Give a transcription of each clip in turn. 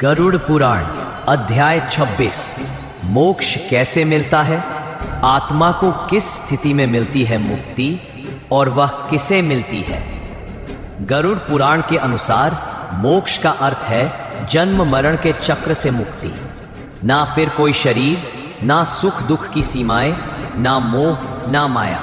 गरुड़ पुराण अध्याय 26। मोक्ष कैसे मिलता है, आत्मा को किस स्थिति में मिलती है मुक्ति और वह किसे मिलती है। गरुड़ पुराण के अनुसार मोक्ष का अर्थ है जन्म मरण के चक्र से मुक्ति। ना फिर कोई शरीर, ना सुख दुख की सीमाएं, ना मोह, ना माया,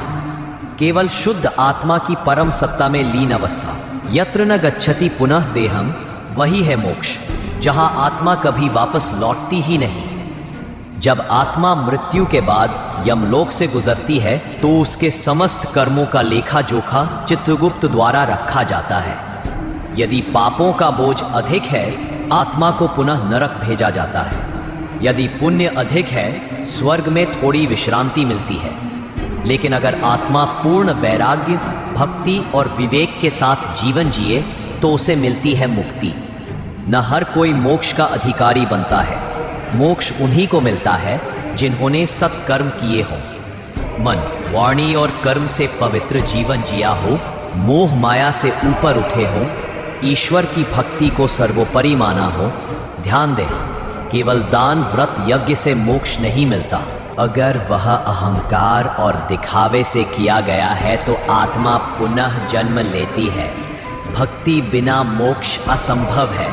केवल शुद्ध आत्मा की परम सत्ता में लीन अवस्था। यत्र न गच्छति पुनः देहम, वही है मोक्ष, जहां आत्मा कभी वापस लौटती ही नहीं। जब आत्मा मृत्यु के बाद यमलोक से गुजरती है तो उसके समस्त कर्मों का लेखा जोखा चित्रगुप्त द्वारा रखा जाता है। यदि पापों का बोझ अधिक है, आत्मा को पुनः नरक भेजा जाता है। यदि पुण्य अधिक है, स्वर्ग में थोड़ी विश्रांति मिलती है। लेकिन अगर आत्मा पूर्ण वैराग्य, भक्ति और विवेक के साथ जीवन जिए तो उसे मिलती है मुक्ति। न हर कोई मोक्ष का अधिकारी बनता है। मोक्ष उन्हीं को मिलता है जिन्होंने सत्कर्म किए हों, मन, वाणी और कर्म से पवित्र जीवन जिया हो, मोह माया से ऊपर उठे हों, ईश्वर की भक्ति को सर्वोपरि माना हो। ध्यान दें, केवल दान, व्रत, यज्ञ से मोक्ष नहीं मिलता। अगर वह अहंकार और दिखावे से किया गया है तो आत्मा पुनः जन्म लेती है। भक्ति बिना मोक्ष असंभव है।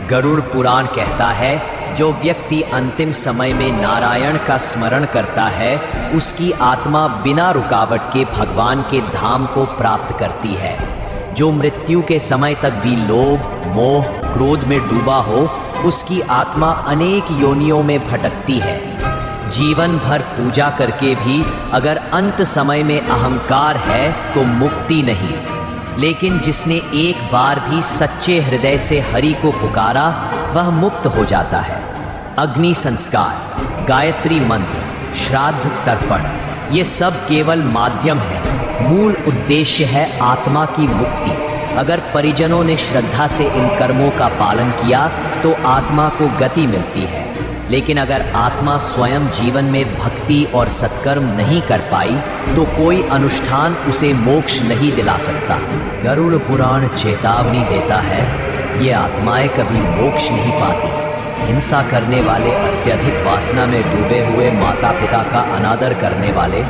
गरुड़ पुराण कहता है, जो व्यक्ति अंतिम समय में नारायण का स्मरण करता है, उसकी आत्मा बिना रुकावट के भगवान के धाम को प्राप्त करती है। जो मृत्यु के समय तक भी लोभ, मोह, क्रोध में डूबा हो, उसकी आत्मा अनेक योनियों में भटकती है। जीवन भर पूजा करके भी अगर अंत समय में अहंकार है तो मुक्ति नहीं। लेकिन जिसने एक बार भी सच्चे हृदय से हरि को पुकारा, वह मुक्त हो जाता है। अग्नि संस्कार, गायत्री मंत्र, श्राद्ध, तर्पण, ये सब केवल माध्यम है। मूल उद्देश्य है आत्मा की मुक्ति। अगर परिजनों ने श्रद्धा से इन कर्मों का पालन किया तो आत्मा को गति मिलती है। लेकिन अगर आत्मा स्वयं जीवन में भक्ति और सत्कर्म नहीं कर पाई तो कोई अनुष्ठान उसे मोक्ष नहीं दिला सकता। गरुड़ पुराण चेतावनी देता है, ये आत्माएं कभी मोक्ष नहीं पाती। हिंसा करने वाले, अत्यधिक वासना में डूबे हुए, माता पिता का अनादर करने वाले,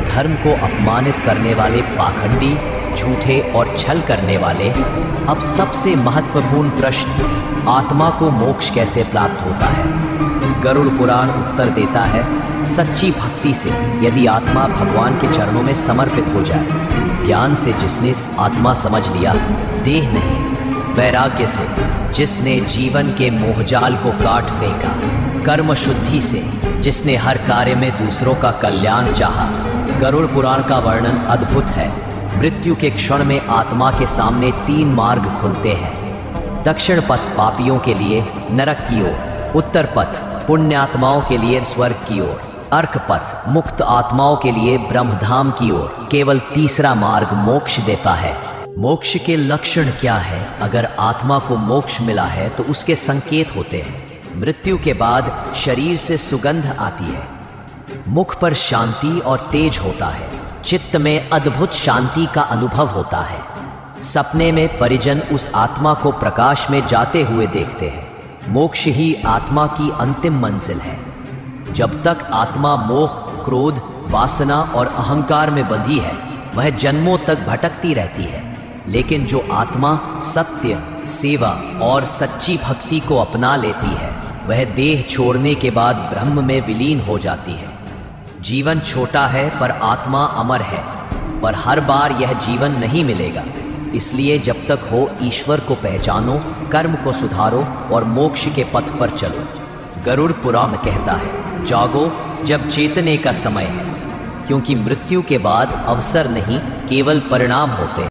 धर्म को अपमानित करने वाले, पाखंडी, झूठे और छल करने वाले। अब सबसे महत्वपूर्ण प्रश्न, आत्मा को मोक्ष कैसे प्राप्त होता है। गरुड़ पुराण उत्तर देता है, सच्ची भक्ति से। यदि आत्मा भगवान के चरणों में समर्पित हो जाए, ज्ञान से जिसने आत्मा समझ लिया, देह नहीं, वैराग्य से जिसने जीवन के मोहजाल को काट फेंका, कर्म शुद्धि से जिसने हर कार्य में दूसरों का कल्याण चाहा। गरुड़ पुराण का वर्णन अद्भुत है। मृत्यु के क्षण में आत्मा के सामने 3 मार्ग खुलते हैं। दक्षिण पथ पापियों के लिए नरक की ओर, उत्तर पथ पुण्य आत्माओं के लिए स्वर्ग की ओर, अर्क पथ मुक्त आत्माओं के लिए ब्रह्मधाम की ओर। केवल तीसरा मार्ग मोक्ष देता है। मोक्ष के लक्षण क्या है? अगर आत्मा को मोक्ष मिला है तो उसके संकेत होते हैं। मृत्यु के बाद शरीर से सुगंध आती है, मुख पर शांति और तेज होता है, चित्त में अद्भुत शांति का अनुभव होता है। सपने में परिजन उस आत्मा को प्रकाश में जाते हुए देखते हैं। मोक्ष ही आत्मा की अंतिम मंजिल है। जब तक आत्मा मोह, क्रोध, वासना और अहंकार में बंधी है, वह जन्मों तक भटकती रहती है। लेकिन जो आत्मा सत्य, सेवा और सच्ची भक्ति को अपना लेती है, वह देह छोड़ने के बाद ब्रह्म में विलीन हो जाती है। जीवन छोटा है पर आत्मा अमर है, पर हर बार यह जीवन नहीं मिलेगा। इसलिए जब तक हो ईश्वर को पहचानो, कर्म को सुधारो और मोक्ष के पथ पर चलो। गरुड़ पुराण कहता है, जागो जब चेतने का समय है, क्योंकि मृत्यु के बाद अवसर नहीं, केवल परिणाम होते हैं।